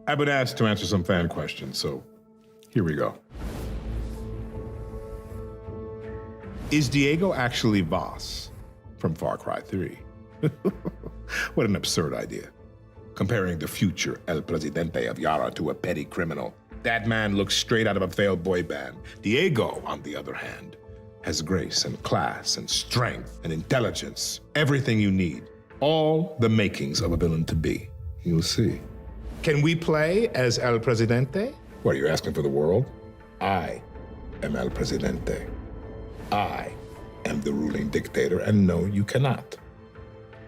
I've been asked to answer some fan questions, so here we go. Is Diego actually Voss from Far Cry 3? What an absurd idea. Comparing the future El Presidente of Yara to a petty criminal. That man looks straight out of a failed boy band. Diego, on the other hand, has grace and class and strength and intelligence. Everything you need. All the makings of a villain to be. You'll see. Can we play as El Presidente? What, are you asking for the world? I am El Presidente. I am the ruling dictator, and no, you cannot.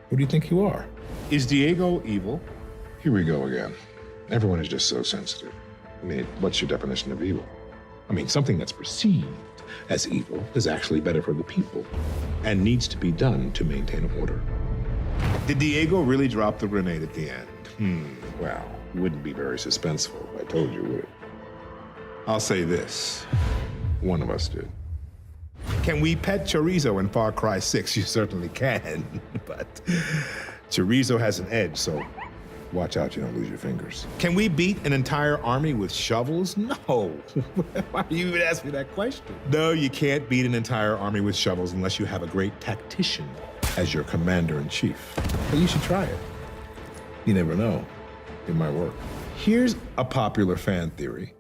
Who do you think you are? Is Diego evil? Here we go again. Everyone is just so sensitive. I mean, what's your definition of evil? I mean, something that's perceived as evil is actually better for the people and needs to be done to maintain order. Did Diego really drop the grenade at the end? Well, it wouldn't be very suspenseful if I told you, would it? I'll say this. One of us did. Can we pet Chorizo in Far Cry 6? You certainly can, but Chorizo has an edge, so watch out you don't lose your fingers. Can we beat an entire army with shovels? No. Why do you even ask me that question? No, you can't beat an entire army with shovels unless you have a great tactician as your commander-in-chief. But you should try it. You never know. It might work. Here's a popular fan theory.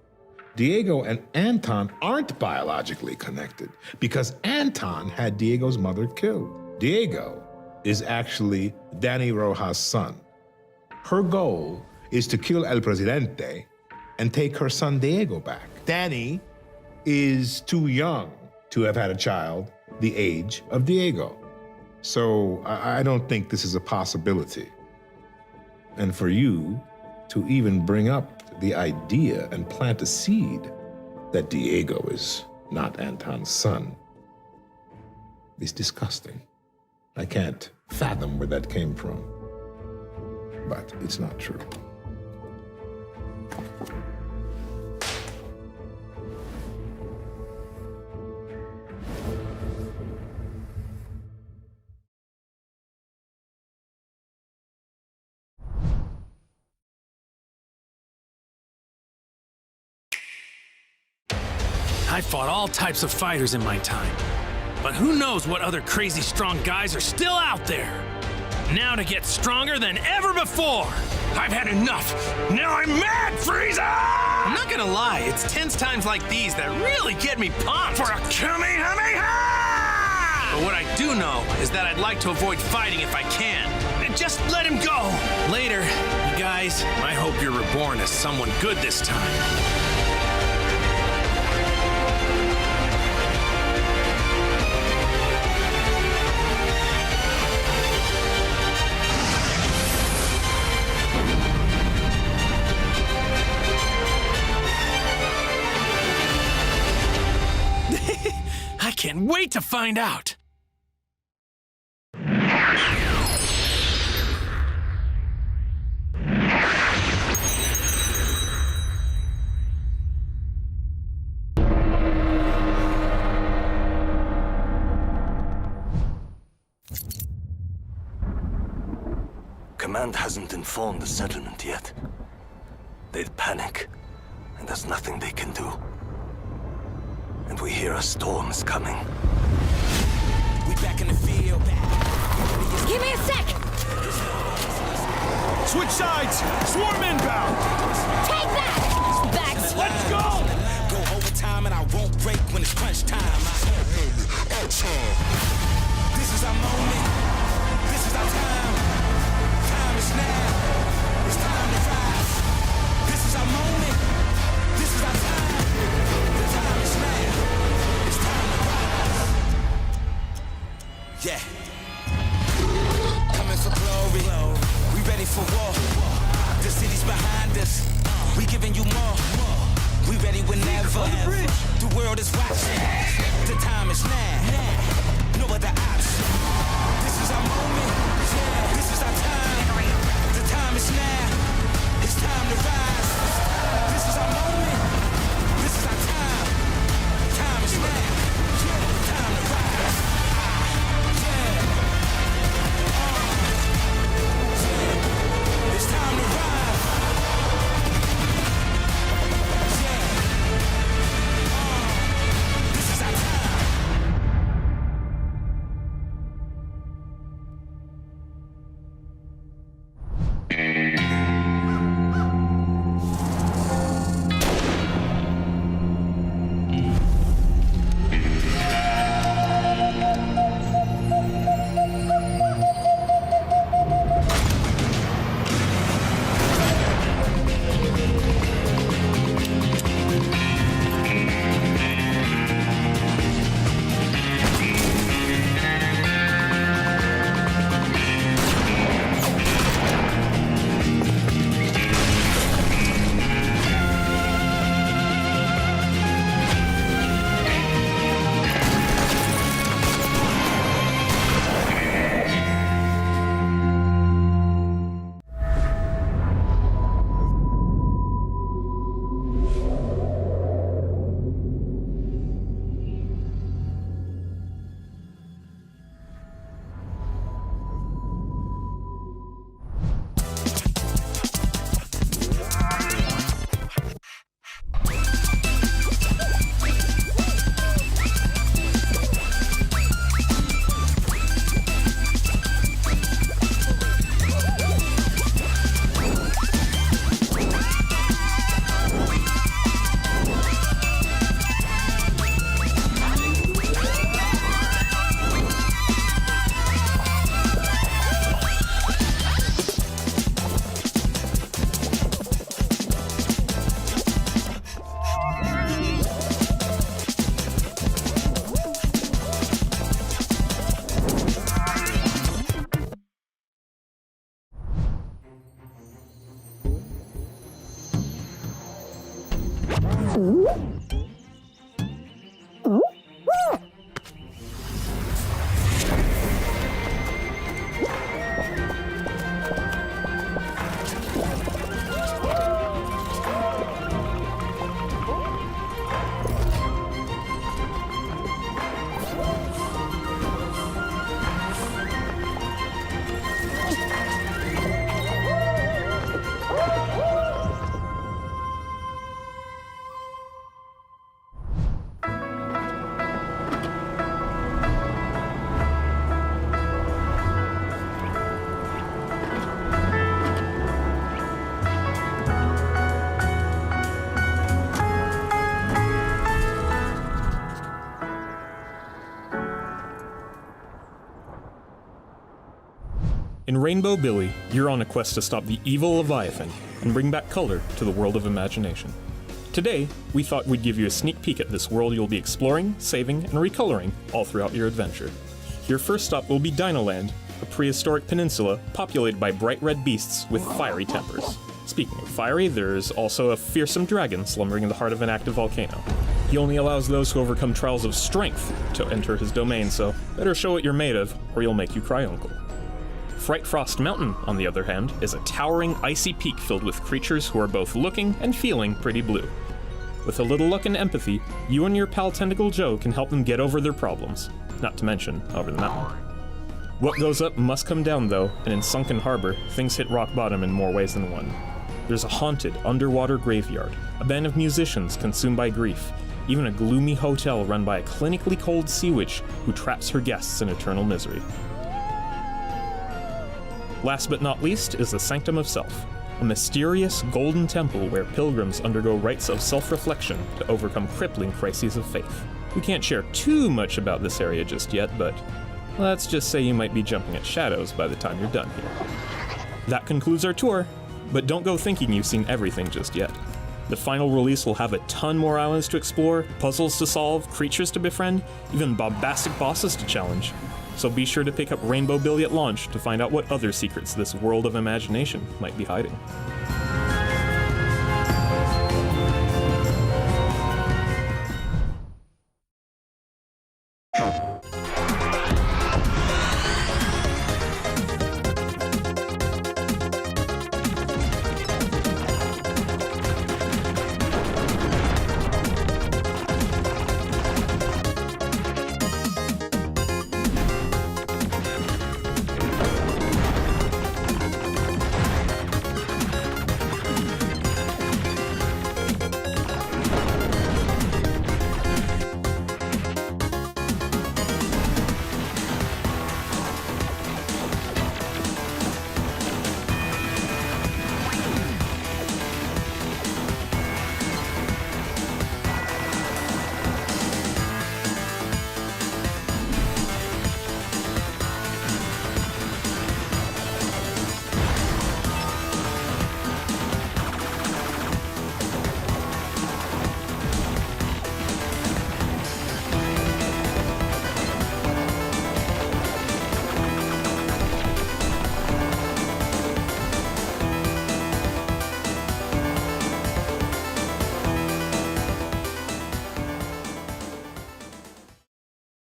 Diego and Anton aren't biologically connected because Anton had Diego's mother killed. Diego is actually Dani Rojas' son. Her goal is to kill El Presidente and take her son Diego back. Dani is too young to have had a child the age of Diego. So I don't think this is a possibility. And for you to even bring up the idea and plant a seed that Diego is not Anton's son is disgusting. I can't fathom where that came from, but it's not true. I fought all types of fighters in my time, but who knows what other crazy strong guys are still out there. Now to get stronger than ever before. I've had enough. Now I'm mad, Frieza! I'm not gonna lie, it's tense times like these that really get me pumped. For a Kamehameha! But what I do know is that I'd like to avoid fighting if I can. And just let him go. Later, you guys, I hope you're reborn as someone good this time. I can't wait to find out! Command hasn't informed the settlement yet. They'd panic, and there's nothing they can do. And we hear a storm is coming. We back in the field. Give me a sec! Switch sides! Swarm inbound! Take that! Bags! Let's go! Go overtime and I won't break when it's crunch time. This is our moment. This is our time. Time is now. It's time to rise. This is our moment. This is our time. The time is now. It's time to rise. Yeah. Coming for glory. We ready for war. The city's behind us. We giving you more. We ready whenever. The world is watching. The time is now. No other option. This is our moment. This is our time. The time is now. It's time to rise. This is our moment. This is our time. Time is now. Time to rise. It's time to rise. In Rainbow Billy, you're on a quest to stop the evil Leviathan and bring back color to the world of imagination. Today, we thought we'd give you a sneak peek at this world you'll be exploring, saving, and recoloring all throughout your adventure. Your first stop will be Dinoland, a prehistoric peninsula populated by bright red beasts with fiery tempers. Speaking of fiery, there's also a fearsome dragon slumbering in the heart of an active volcano. He only allows those who overcome trials of strength to enter his domain, so better show what you're made of, or he'll make you cry uncle. Fright Frost Mountain, on the other hand, is a towering, icy peak filled with creatures who are both looking and feeling pretty blue. With a little luck and empathy, you and your pal Tentacle Joe can help them get over their problems, not to mention over the mountain. What goes up must come down though, and in Sunken Harbor, things hit rock bottom in more ways than one. There's a haunted, underwater graveyard, a band of musicians consumed by grief, even a gloomy hotel run by a clinically cold sea witch who traps her guests in eternal misery. Last but not least is the Sanctum of Self, a mysterious golden temple where pilgrims undergo rites of self-reflection to overcome crippling crises of faith. We can't share too much about this area just yet, but let's just say you might be jumping at shadows by the time you're done here. That concludes our tour, but don't go thinking you've seen everything just yet. The final release will have a ton more islands to explore, puzzles to solve, creatures to befriend, even bombastic bosses to challenge. So be sure to pick up Rainbow Billy at launch to find out what other secrets this world of imagination might be hiding.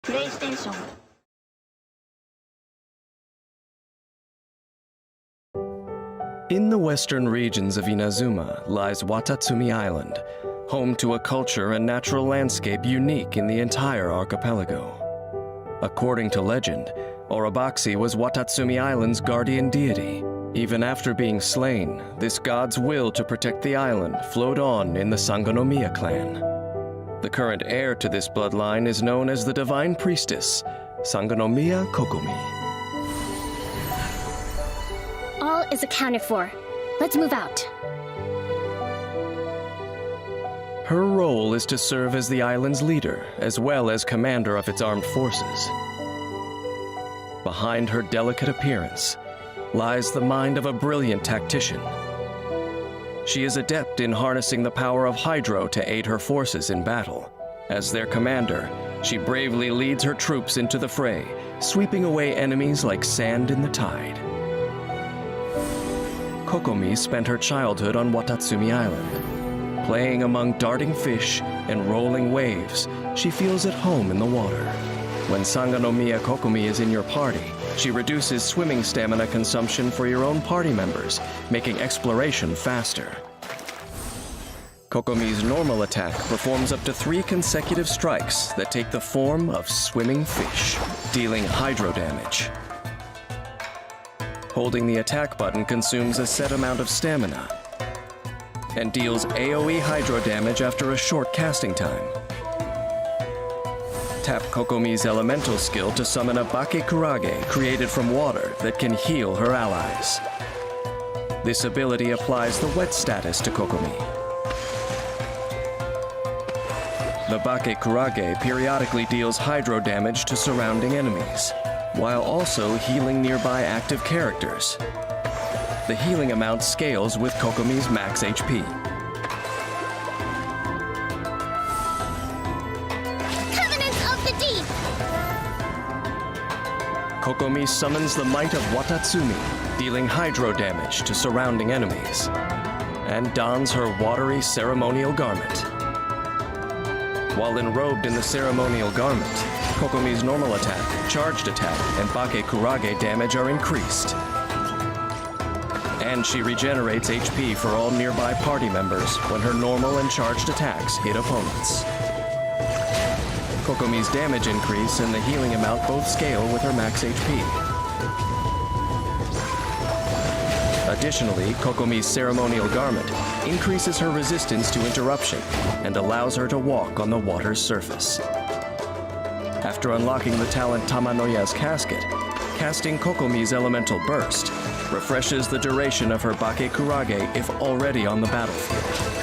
PlayStation. In the western regions of Inazuma lies Watatsumi Island, home to a culture and natural landscape unique in the entire archipelago. According to legend, Orobaxi was Watatsumi Island's guardian deity. Even after being slain, this god's will to protect the island flowed on in the Sangonomiya clan. The current heir to this bloodline is known as the Divine Priestess, Sangonomiya Kokomi. All is accounted for. Let's move out. Her role is to serve as the island's leader, as well as commander of its armed forces. Behind her delicate appearance lies the mind of a brilliant tactician. She is adept in harnessing the power of Hydro to aid her forces in battle. As their commander, she bravely leads her troops into the fray, sweeping away enemies like sand in the tide. Kokomi spent her childhood on Watatsumi Island. Playing among darting fish and rolling waves, she feels at home in the water. When Sanganomiya Kokomi is in your party, she reduces swimming stamina consumption for your own party members, making exploration faster. Kokomi's normal attack performs up to 3 consecutive strikes that take the form of swimming fish, dealing hydro damage. Holding the attack button consumes a set amount of stamina and deals AoE hydro damage after a short casting time. Tap Kokomi's elemental skill to summon a Bakekurage created from water that can heal her allies. This ability applies the wet status to Kokomi. The Bakekurage periodically deals hydro damage to surrounding enemies, while also healing nearby active characters. The healing amount scales with Kokomi's max HP. Kokomi summons the might of Watatsumi, dealing hydro damage to surrounding enemies, and dons her watery ceremonial garment. While enrobed in the ceremonial garment, Kokomi's normal attack, charged attack, and Bakekurage damage are increased. And she regenerates HP for all nearby party members when her normal and charged attacks hit opponents. Kokomi's damage increase and the healing amount both scale with her max HP. Additionally, Kokomi's ceremonial garment increases her resistance to interruption and allows her to walk on the water's surface. After unlocking the talent Tamanoya's casket, casting Kokomi's elemental burst refreshes the duration of her Bakekurage if already on the battlefield.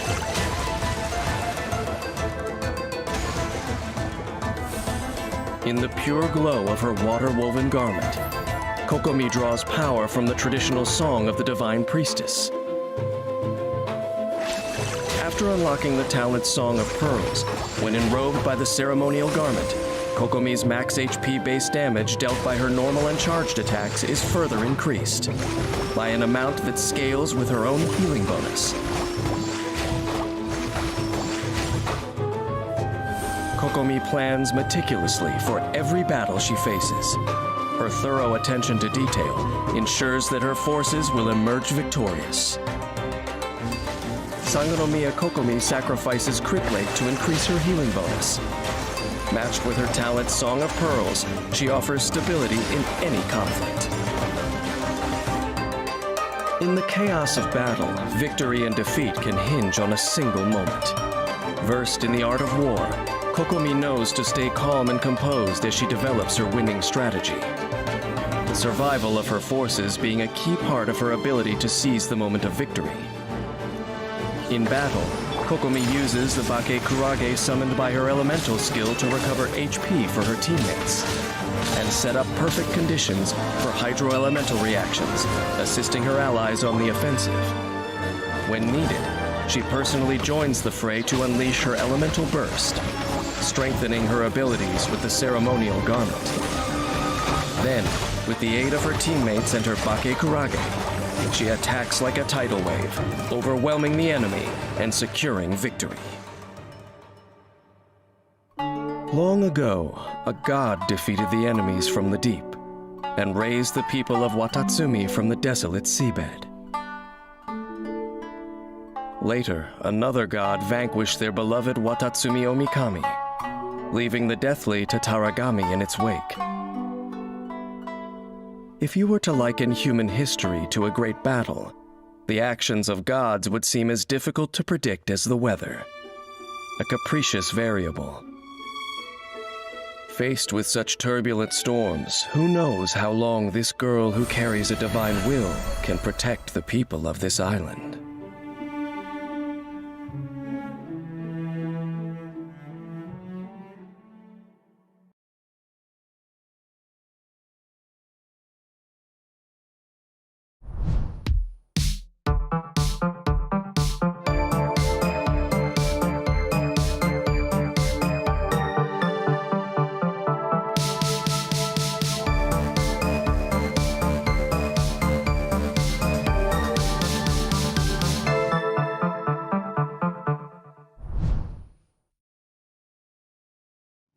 In the pure glow of her water-woven garment, Kokomi draws power from the traditional song of the Divine Priestess. After unlocking the talent Song of Pearls, when enrobed by the ceremonial garment, Kokomi's max HP base damage dealt by her normal and charged attacks is further increased by an amount that scales with her own healing bonus. Kokomi plans meticulously for every battle she faces. Her thorough attention to detail ensures that her forces will emerge victorious. Sanganomiya Kokomi sacrifices Crit Rate to increase her healing bonus. Matched with her talent Song of Pearls, she offers stability in any conflict. In the chaos of battle, victory and defeat can hinge on a single moment. Versed in the art of war, Kokomi knows to stay calm and composed as she develops her winning strategy. The survival of her forces being a key part of her ability to seize the moment of victory. In battle, Kokomi uses the Bakekurage summoned by her elemental skill to recover HP for her teammates, and set up perfect conditions for hydro-elemental reactions, assisting her allies on the offensive. When needed, she personally joins the fray to unleash her elemental burst, strengthening her abilities with the ceremonial garment. Then, with the aid of her teammates and her Bakekurage, she attacks like a tidal wave, overwhelming the enemy and securing victory. Long ago, a god defeated the enemies from the deep and raised the people of Watatsumi from the desolate seabed. Later, another god vanquished their beloved Watatsumi Omikami, leaving the deathly Tataragami in its wake. If you were to liken human history to a great battle, the actions of gods would seem as difficult to predict as the weather, a capricious variable. Faced with such turbulent storms, who knows how long this girl who carries a divine will can protect the people of this island?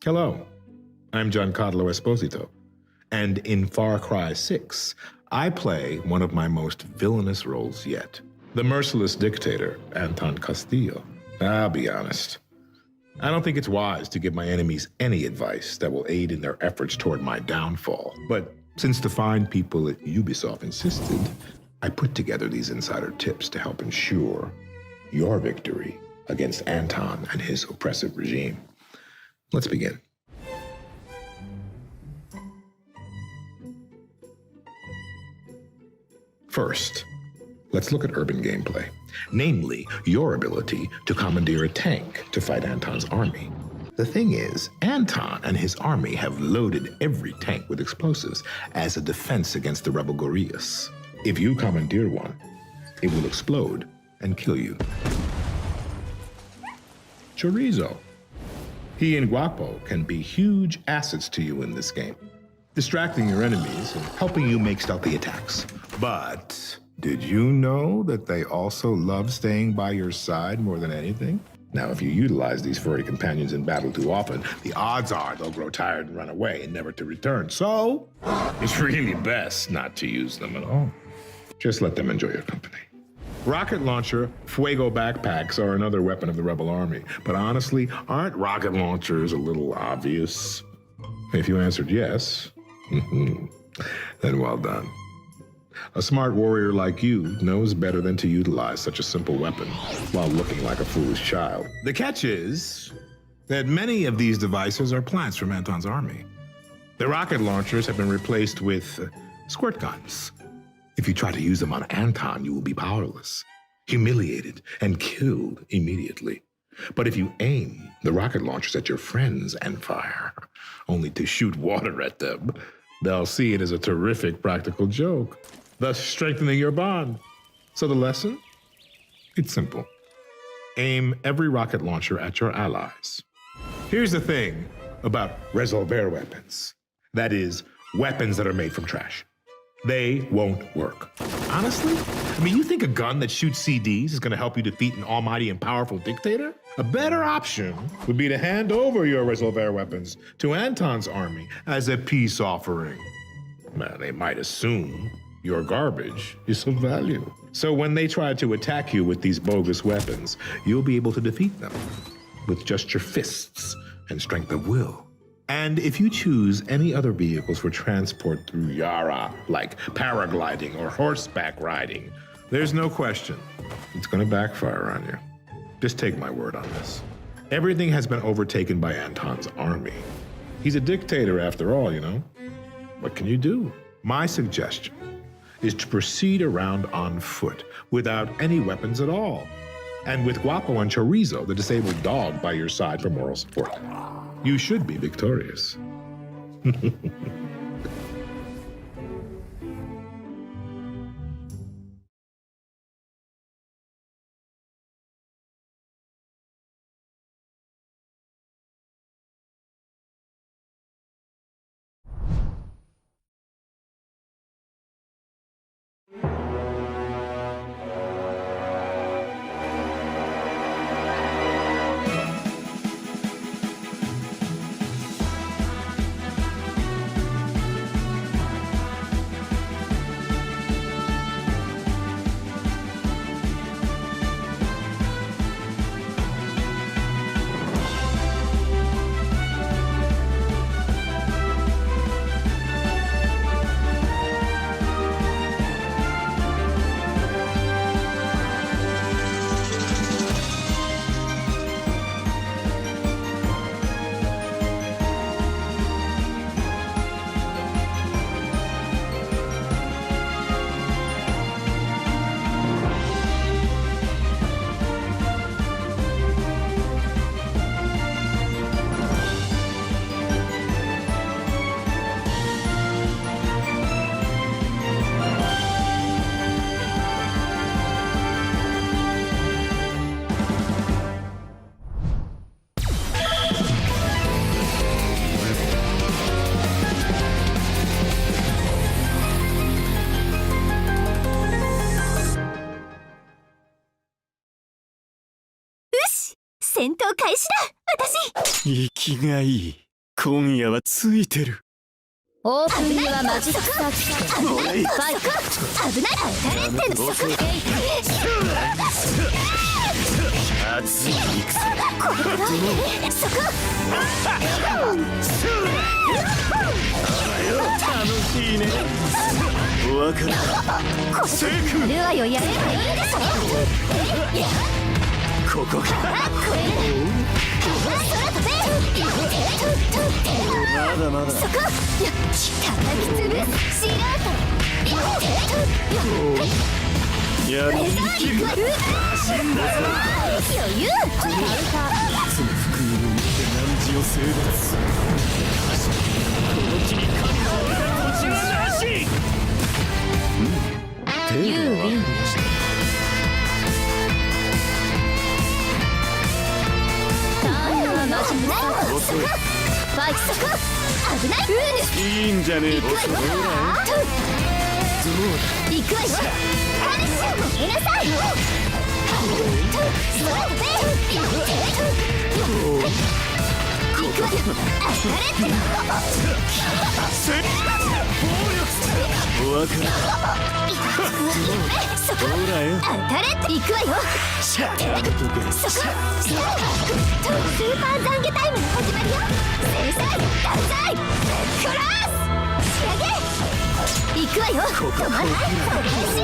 Hello, I'm Giancarlo Esposito, and in Far Cry 6, I play one of my most villainous roles yet. The merciless dictator, Anton Castillo. I'll be honest. I don't think it's wise to give my enemies any advice that will aid in their efforts toward my downfall. But since the fine people at Ubisoft insisted, I put together these insider tips to help ensure your victory against Anton and his oppressive regime. Let's begin. First, let's look at urban gameplay, namely your ability to commandeer a tank to fight Anton's army. The thing is, Anton and his army have loaded every tank with explosives as a defense against the rebel guerrillas. If you commandeer one, it will explode and kill you. Chorizo. He and Guapo can be huge assets to you in this game, distracting your enemies and helping you make stealthy attacks. But did you know that they also love staying by your side more than anything? Now, if you utilize these furry companions in battle too often, the odds are they'll grow tired and run away and never to return. So, it's really best not to use them at all. Just let them enjoy your company. Rocket launcher, Fuego backpacks are another weapon of the rebel army. But honestly, aren't rocket launchers a little obvious? If you answered yes, then well done. A smart warrior like you knows better than to utilize such a simple weapon while looking like a foolish child. The catch is that many of these devices are plants from Anton's army. The rocket launchers have been replaced with squirt guns. If you try to use them on Anton, you will be powerless, humiliated, and killed immediately. But if you aim the rocket launchers at your friends and fire, only to shoot water at them, they'll see it as a terrific practical joke, thus strengthening your bond. So the lesson? It's simple. Aim every rocket launcher at your allies. Here's the thing about resolver weapons. That is, weapons that are made from trash. They won't work. Honestly, you think a gun that shoots CDs is gonna help you defeat an almighty and powerful dictator? A better option would be to hand over your resolver weapons to Anton's army as a peace offering. Well, they might assume your garbage is of value. So when they try to attack you with these bogus weapons, you'll be able to defeat them with just your fists and strength of will. And if you choose any other vehicles for transport through Yara, like paragliding or horseback riding, there's no question it's gonna backfire on you. Just take my word on this. Everything has been overtaken by Anton's army. He's a dictator after all, you know? What can you do? My suggestion is to proceed around on foot without any weapons at all. And with Guapo and Chorizo, the disabled dog, by your side for moral support. You should be victorious. 今夜はついてる。オープンにはマジックサーキットファイト危ないタレンテント熱い戦。そこ楽しいね。お別れ。セールアよやればいいでしょフ。ここか。これ空飛べまだまだ。そこ叩き潰す素人やりきる。死んだぞ。余裕いつも福井を見て汝を征伐する。この地に神の俺が土地がなし。程度は分かりました。遅いファイトそこ危ないいいんじゃねえ。行くわよ行くわよ彼氏を得なさい空飛べ行くわよ当たれってお別れ。そこほらよ。当たれって行くわよそこスーパー懺悔タイムの始まりよ制裁断罪クロス仕上げ行くわよ止まらない開始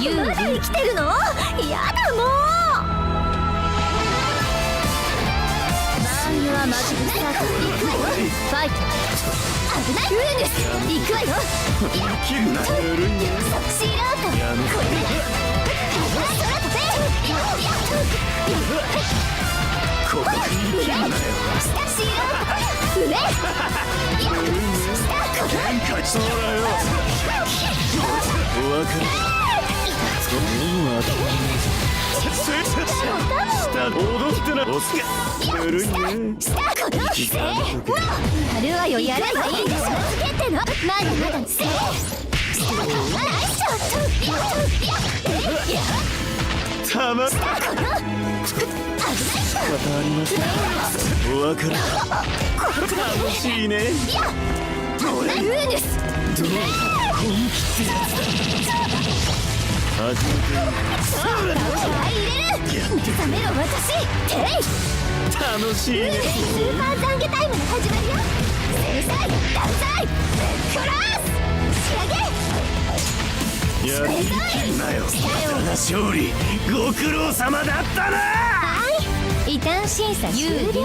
まだ生きてるのやだもう周りはマジックサークル行くわよファイト危ない行くわよ切るな。ぬるいね。素人やめこれだ空飛べここに切るなよ。下素人上下こ喧嘩しそうだよ。お別れ。そんな下踊ってな。おすけぬるいね。下このせやるわよやればいいでしょつけてのまだまだせナイスショットたま。下この仕方ありません。お別れ。楽しいね。俺ルーヌス初めて。入れる目覚めろ私テイ楽しいね。スーパー懺悔タイムの始まりよ制裁断罪クロス仕上げやりきるなよ。だが勝利ご苦労様だったな。はい異端審査終了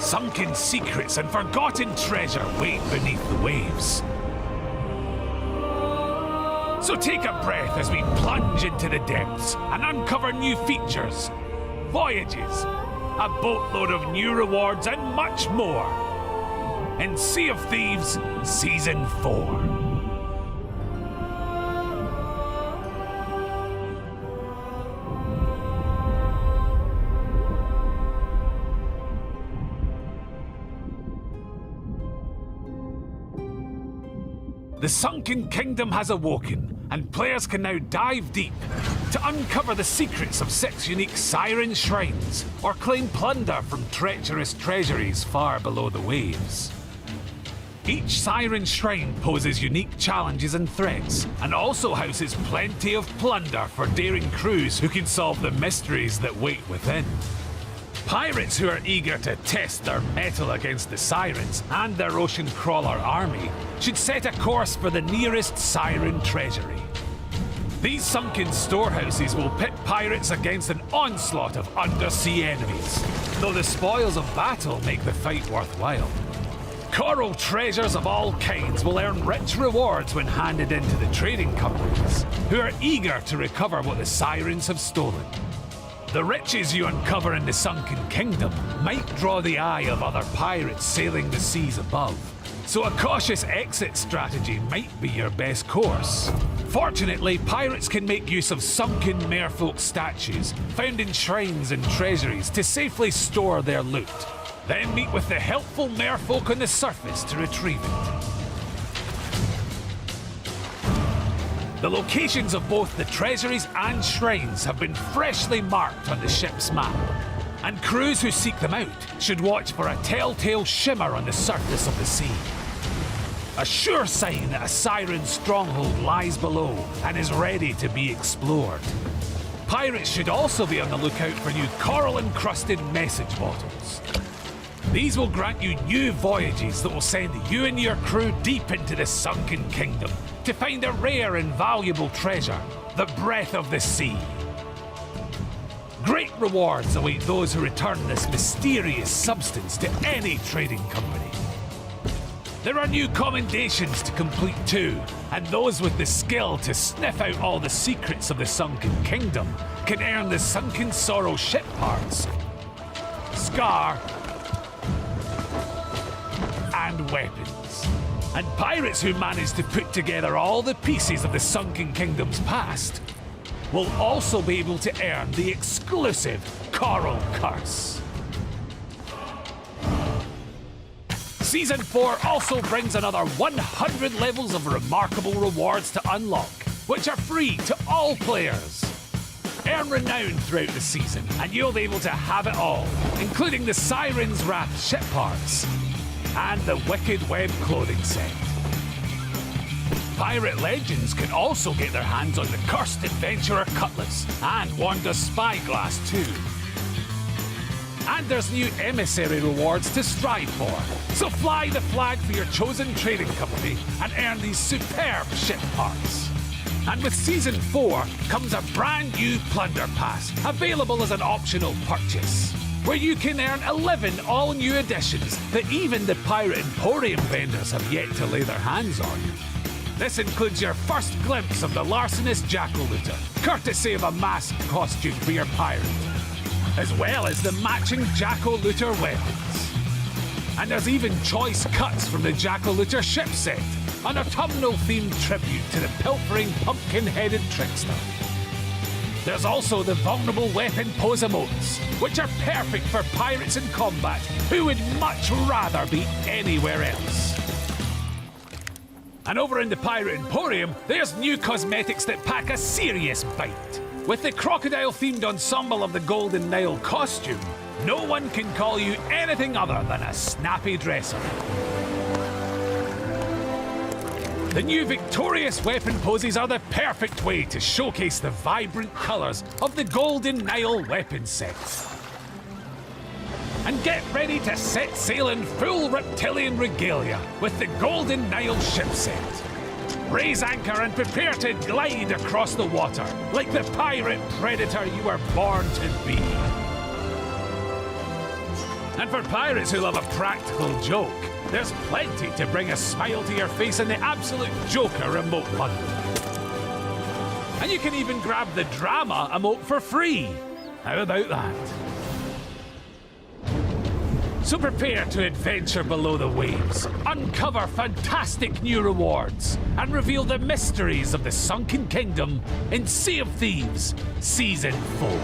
Sunken secrets and forgotten treasure wait beneath the waves. So take a breath as we plunge into the depths and uncover new features, voyages, a boatload of new rewards, and much more in Sea of Thieves Season 4. The Sunken Kingdom has awoken, and players can now dive deep to uncover the secrets of 6 unique siren shrines, or claim plunder from treacherous treasuries far below the waves. Each siren shrine poses unique challenges and threats, and also houses plenty of plunder for daring crews who can solve the mysteries that wait within. Pirates who are eager to test their mettle against the sirens and their ocean crawler army should set a course for the nearest siren treasury. These sunken storehouses will pit pirates against an onslaught of undersea enemies, though the spoils of battle make the fight worthwhile. Coral treasures of all kinds will earn rich rewards when handed into the trading companies, who are eager to recover what the sirens have stolen. The riches you uncover in the Sunken Kingdom might draw the eye of other pirates sailing the seas above, so a cautious exit strategy might be your best course. Fortunately, pirates can make use of sunken merfolk statues found in shrines and treasuries to safely store their loot, then meet with the helpful merfolk on the surface to retrieve it. The locations of both the treasuries and shrines have been freshly marked on the ship's map, and crews who seek them out should watch for a telltale shimmer on the surface of the sea. A sure sign that a siren stronghold lies below and is ready to be explored. Pirates should also be on the lookout for new coral-encrusted message bottles. These will grant you new voyages that will send you and your crew deep into the Sunken Kingdom to find a rare and valuable treasure, the breath of the sea. Great rewards await those who return this mysterious substance to any trading company. There are new commendations to complete too, and those with the skill to sniff out all the secrets of the Sunken Kingdom can earn the Sunken Sorrow ship parts, Scar, and weapons. And pirates who manage to put together all the pieces of the Sunken Kingdom's past will also be able to earn the exclusive Coral Curse. Season 4 also brings another 100 levels of remarkable rewards to unlock, which are free to all players. Earn renown throughout the season, and you'll be able to have it all, including the Siren's Wrath ship parts and the Wicked Web clothing set. Pirate Legends can also get their hands on the Cursed Adventurer Cutlass and Wanda's Spyglass too. And there's new emissary rewards to strive for, so fly the flag for your chosen trading company and earn these superb ship parts. And with Season 4 comes a brand new Plunder Pass, available as an optional purchase, where you can earn 11 all-new additions that even the Pirate Emporium vendors have yet to lay their hands on. This includes your first glimpse of the larcenous Jackal-Looter, courtesy of a masked costume for your pirate, as well as the matching Jackal-Looter weapons. And there's even choice cuts from the Jackal-Looter ship set, an autumnal-themed tribute to the pilfering pumpkin-headed trickster. There's also the vulnerable weapon pose emotes, which are perfect for pirates in combat who would much rather be anywhere else. And over in the Pirate Emporium, there's new cosmetics that pack a serious bite. With the crocodile-themed ensemble of the Golden Nile costume, no one can call you anything other than a snappy dresser. The new victorious weapon poses are the perfect way to showcase the vibrant colours of the Golden Nile weapon set. And get ready to set sail in full reptilian regalia with the Golden Nile ship set. Raise anchor and prepare to glide across the water like the pirate predator you were born to be. And for pirates who love a practical joke, there's plenty to bring a smile to your face in the Absolute Joker remote bundle. And you can even grab the drama emote for free. How about that? So prepare to adventure below the waves, uncover fantastic new rewards, and reveal the mysteries of the Sunken Kingdom in Sea of Thieves Season 4.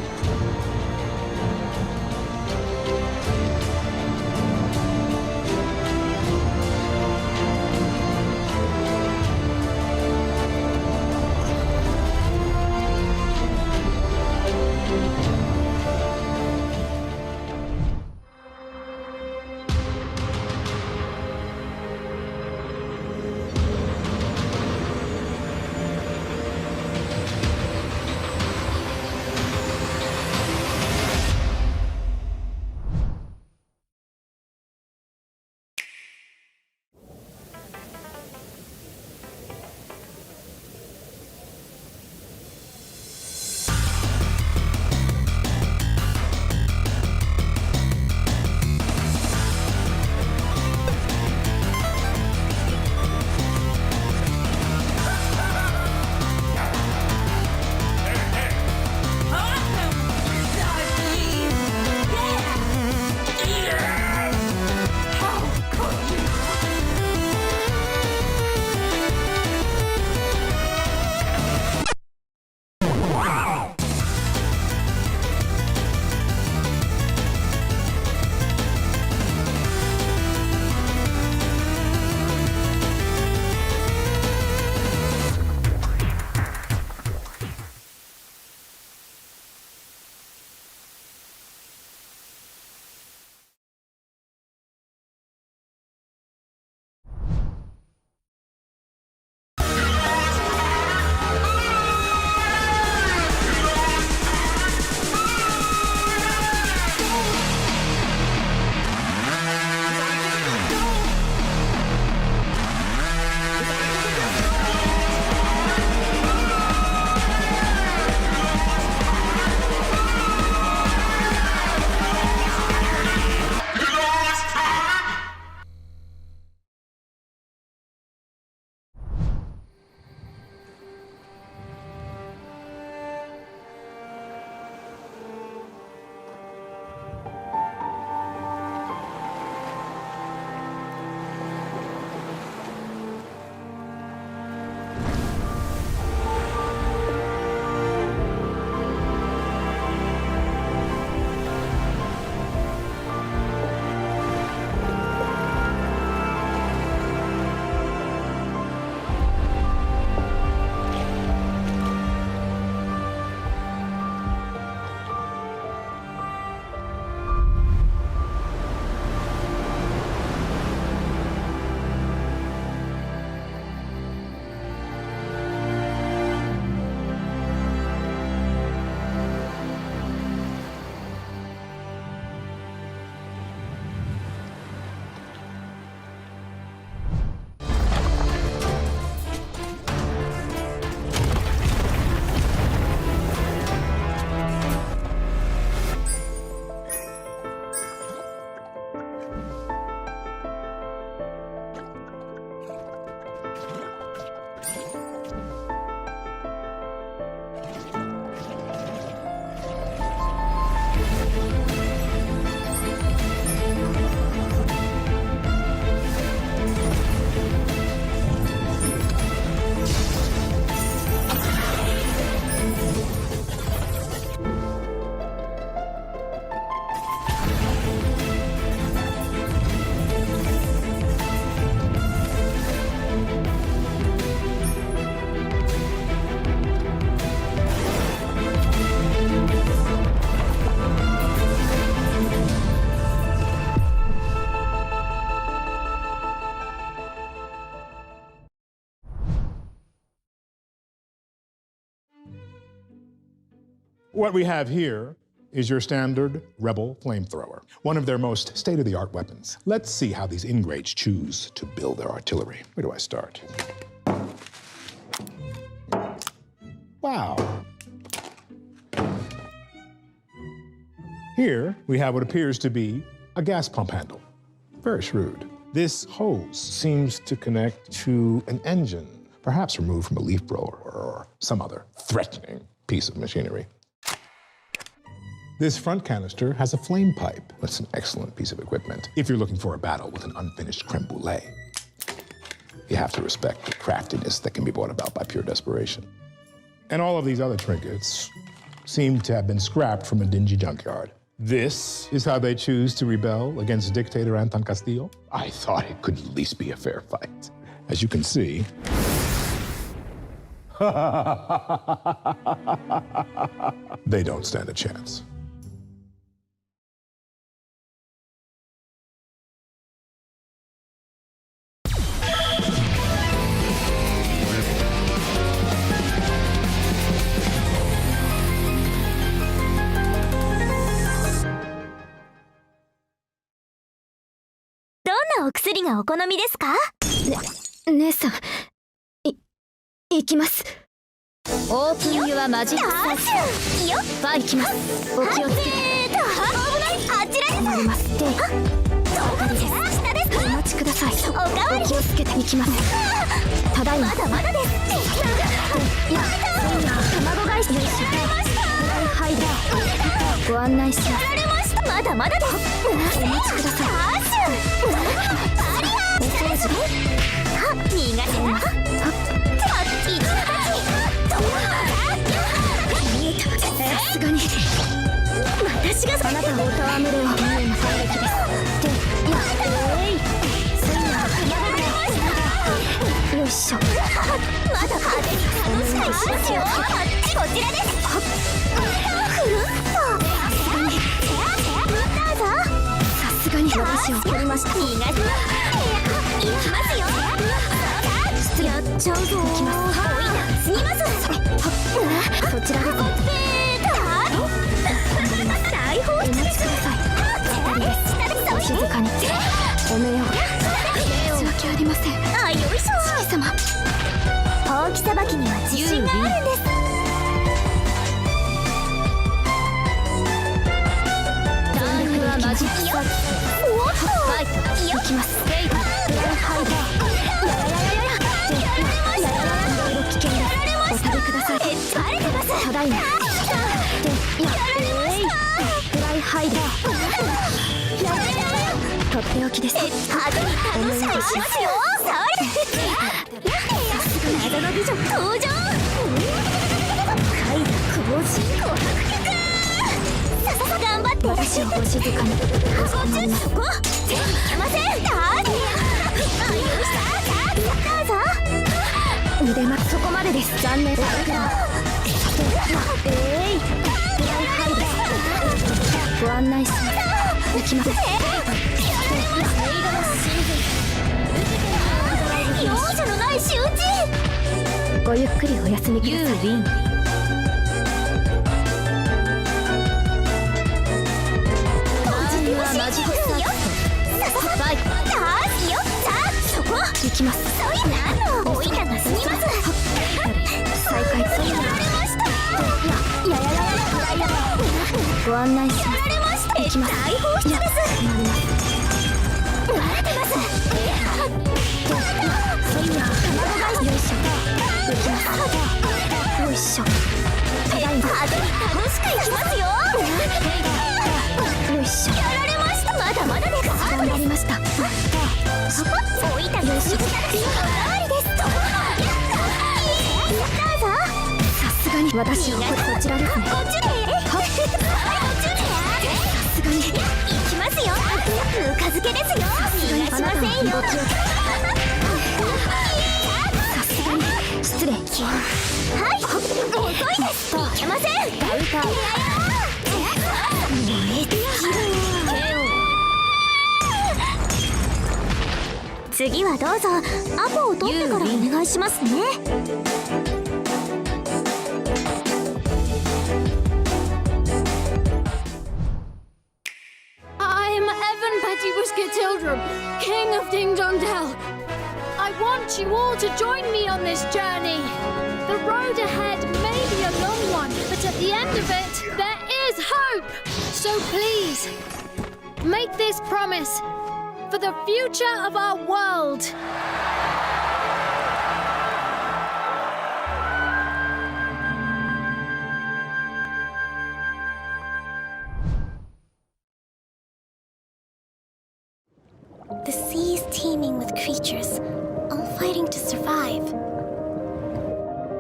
What we have here is your standard Rebel flamethrower, one of their most state-of-the-art weapons. Let's see how these ingrates choose to build their artillery. Where do I start? Wow. Here we have what appears to be a gas pump handle. Very shrewd. This hose seems to connect to an engine, perhaps removed from a leaf blower or some other threatening piece of machinery. This front canister has a flame pipe. That's an excellent piece of equipment if you're looking for a battle with an unfinished creme brulee. You have to respect the craftiness that can be brought about by pure desperation. And all of these other trinkets seem to have been scrapped from a dingy junkyard. This is how they choose to rebel against dictator Anton Castillo? I thought it could at least be a fair fight. As you can see, they don't stand a chance.どんなお薬がお好みですか？姉さん、行きます。オープンユアマジックサーチ。よっ、行きます。お気をつけて。危ない、あちらです。止まります。どこです。下です。お待ちください。おかわり。お気をつけて。行きます。ただいま。まだまだです。いや、卵返しです。はい、ご案内します。やられました。まだまだです。お待ちください。お掃除。苦手な。さすがに私があなたを歌わめるような攻撃ですで、いや、そんなよいしょまだ派手に楽しかったですよこちらですふるっとさすがに私を取りました苦手な行きますよやっちゃうぞ行きますすみますそちらです大放出ですお静かにおめよう申し訳ありませんあ、よいしょ四季様ほうきさばきには自信があるんです残留はマジックサーチおっと行きますブランハイダーお食べください。ただいま。やられました。フライハイダー。とっておきです。派手に楽しみしますよ。さすがに謎の美女登場。カイダクボジンコ発脚。ささ頑張って。私をお静かに。ここ。いけません。どうぞ。腕まそこまでです残念だご案内します行きます容赦のない仕打ちごゆっくりお休みくださいユーリンマジックサーバイそこ行きますそういう何のおいらがすみます再開つけられましたご案内します行きます大放出です待ってますそういう卵返しよいしょ行きますよいしょただいま楽しく行きますよよいしょやられましたまだまだです頑張りましたおいたよしおかわりですどうぞさすがに私はこちらですねこっちでさすがに行きますよぬか漬けですよ逃がしませんよさすがに失礼はい遅いですいけませんダウター次はどうぞアポを取ってからお願いしますねI'm Evan Pettiwhisker-Tildrum, King of Ding Dong Dell. I want you all to join me on this journey. The road ahead may be a long one, but at the end of it, there is hope. So please, make this promise for the future of our world. The sea is teeming with creatures, all fighting to survive.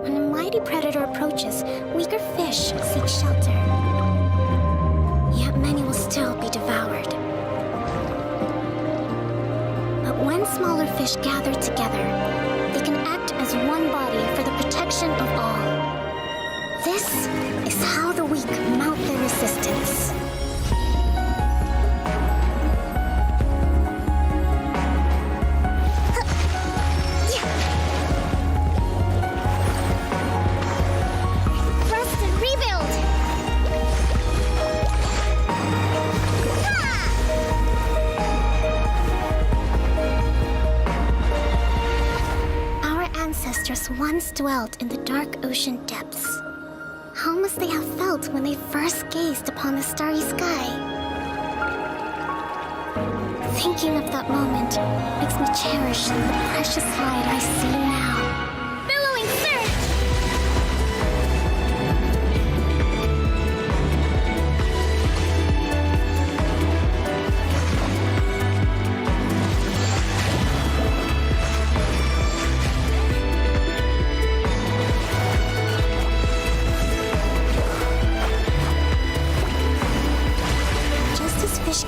When a mighty predator approaches, weaker fish seek shelter. Yet many will still be devoured. But when smaller fish gather together, they can act as one body for the protection of all. This is how the weak mount their resistance. Rest and rebuild! Our ancestors once dwelt in the dark ocean depths. How must they have felt when they first gazed upon the starry sky? Thinking of that moment makes me cherish the precious light I see now. Billowing surf!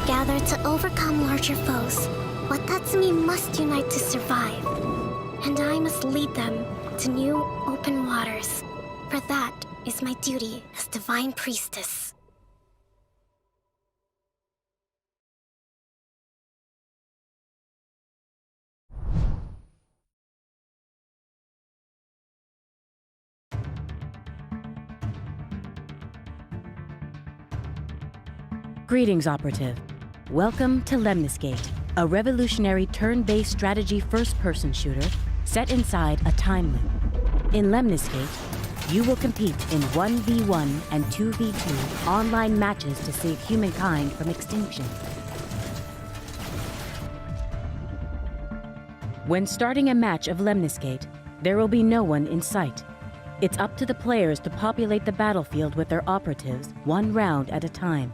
Gather to overcome larger foes. Watatsumi must unite to survive. And I must lead them to new, open waters. For that is my duty as Divine Priestess. Greetings, Operative. Welcome to Lemniscate, a revolutionary turn-based strategy first-person shooter set inside a time loop. In Lemniscate, you will compete in 1v1 and 2v2 online matches to save humankind from extinction. When starting a match of Lemniscate, there will be no one in sight. It's up to the players to populate the battlefield with their operatives, one round at a time.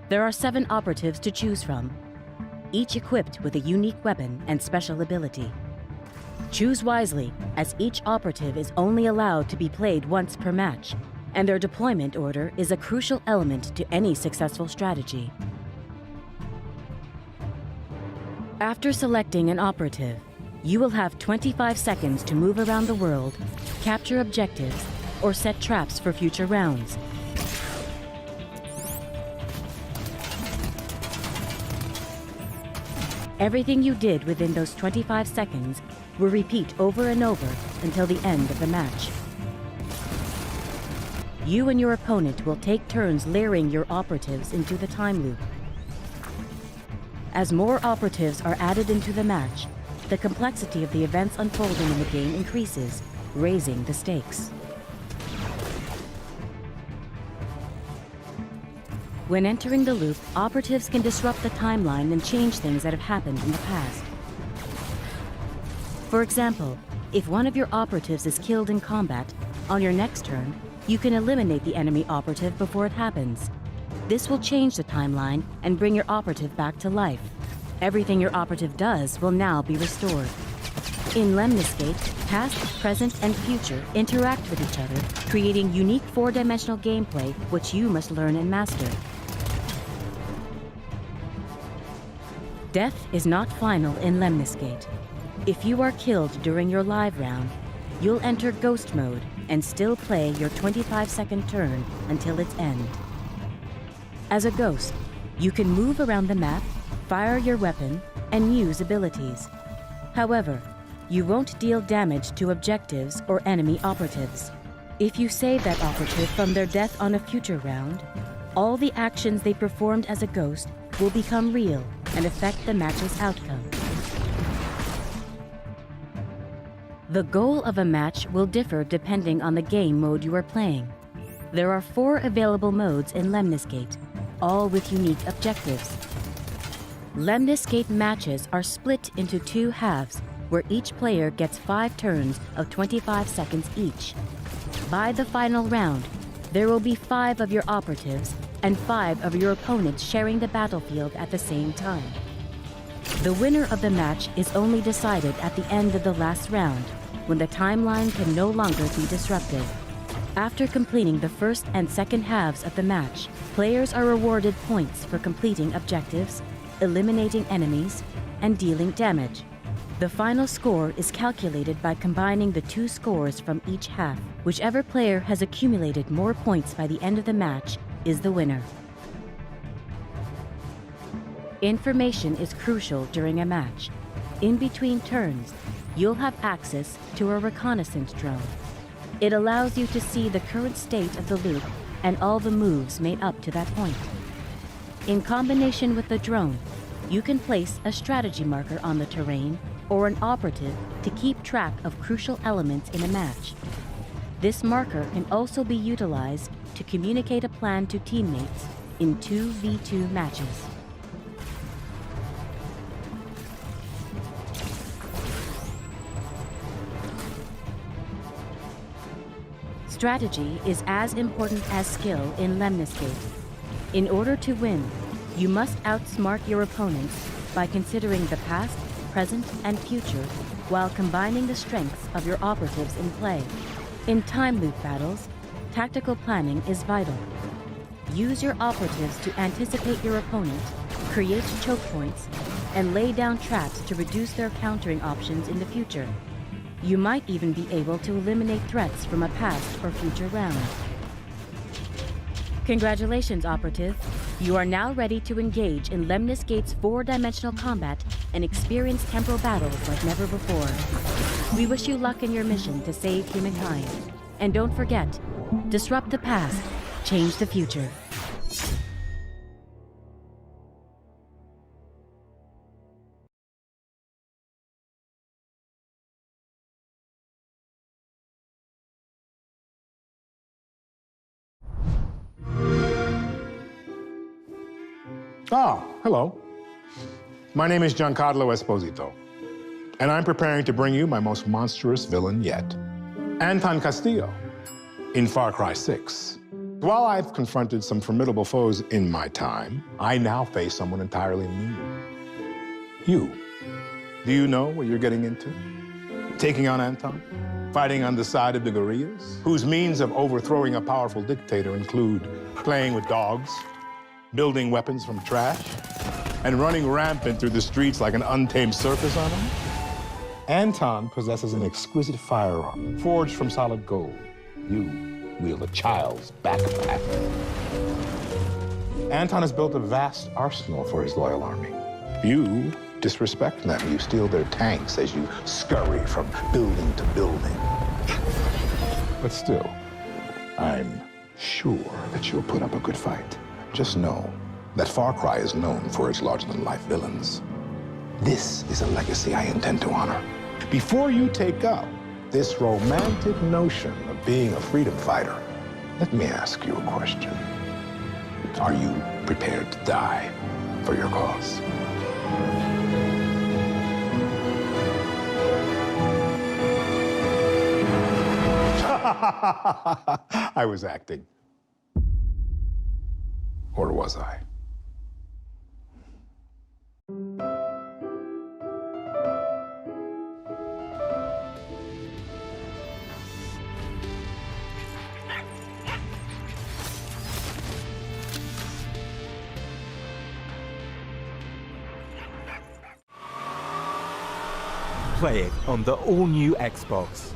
There are 7 operatives to choose from, each equipped with a unique weapon and special ability. Choose wisely, as each operative is only allowed to be played once per match, and their deployment order is a crucial element to any successful strategy. After selecting an operative, you will have 25 seconds to move around the world, capture objectives, or set traps for future rounds. Everything you did within those 25 seconds will repeat over and over until the end of the match. You and your opponent will take turns layering your operatives into the time loop. As more operatives are added into the match, the complexity of the events unfolding in the game increases, raising the stakes. When entering the loop, operatives can disrupt the timeline and change things that have happened in the past. For example, if one of your operatives is killed in combat, on your next turn, you can eliminate the enemy operative before it happens. This will change the timeline and bring your operative back to life. Everything your operative does will now be restored. In Lemniscate, past, present, and future interact with each other, creating unique 4-dimensional gameplay which you must learn and master. Death is not final in Lemniscate. If you are killed during your live round, you'll enter Ghost Mode and still play your 25-second turn until its end. As a ghost, you can move around the map, fire your weapon, and use abilities. However, you won't deal damage to objectives or enemy operatives. If you save that operative from their death on a future round, all the actions they performed as a ghost will become real and affect the match's outcome. The goal of a match will differ depending on the game mode you are playing. There are 4 available modes in Lemniscate, all with unique objectives. Lemniscate matches are split into 2 halves, where each player gets 5 turns of 25 seconds each. By the final round, there will be 5 of your operatives and 5 of your opponents sharing the battlefield at the same time. The winner of the match is only decided at the end of the last round, when the timeline can no longer be disrupted. After completing the first and second halves of the match, players are rewarded points for completing objectives, eliminating enemies, and dealing damage. The final score is calculated by combining the 2 scores from each half. Whichever player has accumulated more points by the end of the match is the winner. Information is crucial during a match. In between turns, you'll have access to a reconnaissance drone. It allows you to see the current state of the loop and all the moves made up to that point. In combination with the drone, you can place a strategy marker on the terrain or an operative to keep track of crucial elements in a match. This marker can also be utilized to communicate a plan to teammates in 2v2 matches. Strategy is as important as skill in Lemniscate. In order to win, you must outsmart your opponents by considering the past, present, and future while combining the strengths of your operatives in play. In time loop battles, tactical planning is vital. Use your operatives to anticipate your opponent, create choke points, and lay down traps to reduce their countering options in the future. You might even be able to eliminate threats from a past or future round. Congratulations, Operative. You are now ready to engage in Lemniscate's 4-dimensional combat and experience temporal battles like never before. We wish you luck in your mission to save humankind. And don't forget, disrupt the past, change the future. Ah, hello. My name is Giancarlo Esposito, and I'm preparing to bring you my most monstrous villain yet, Anton Castillo, in Far Cry 6. While I've confronted some formidable foes in my time, I now face someone entirely new. You. Do you know what you're getting into? Taking on Anton? Fighting on the side of the guerrillas, whose means of overthrowing a powerful dictator include playing with dogs, building weapons from trash, and running rampant through the streets like an untamed circus animal? Anton possesses an exquisite firearm forged from solid gold. You wield a child's backpack. Anton has built a vast arsenal for his loyal army. You disrespect them. You steal their tanks as you scurry from building to building. But still, I'm sure that you'll put up a good fight. Just know that Far Cry is known for its larger-than-life villains. This is a legacy I intend to honor. Before you take up this romantic notion of being a freedom fighter, let me ask you a question. Are you prepared to die for your cause? I was acting. Or was I? Play it on the all-new Xbox.